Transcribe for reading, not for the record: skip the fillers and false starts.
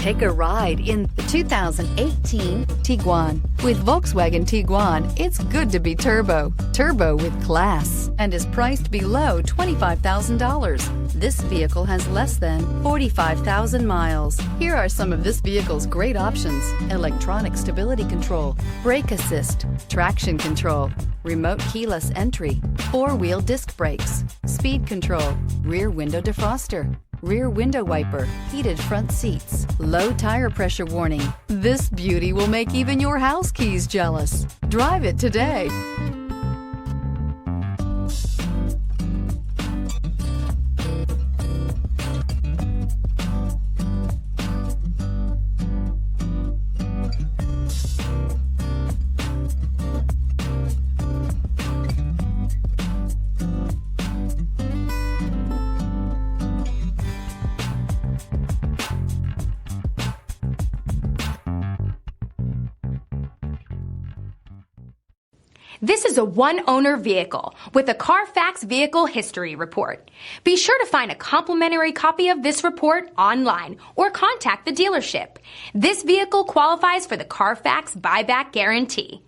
Take a ride in the 2018 Tiguan. With Volkswagen Tiguan, it's good to be turbo. Turbo with class, and is priced below $25,000. This vehicle has less than 45,000 miles. Here are some of this vehicle's great options: electronic stability control, brake assist, traction control, remote keyless entry, four-wheel disc brakes, speed control, rear window defroster, rear window wiper, heated front seats, low tire pressure warning. This beauty will make even your house keys jealous. Drive it today. This is a one-owner vehicle with a Carfax Vehicle History Report. Be sure to find a complimentary copy of this report online or contact the dealership. This vehicle qualifies for the Carfax Buyback Guarantee.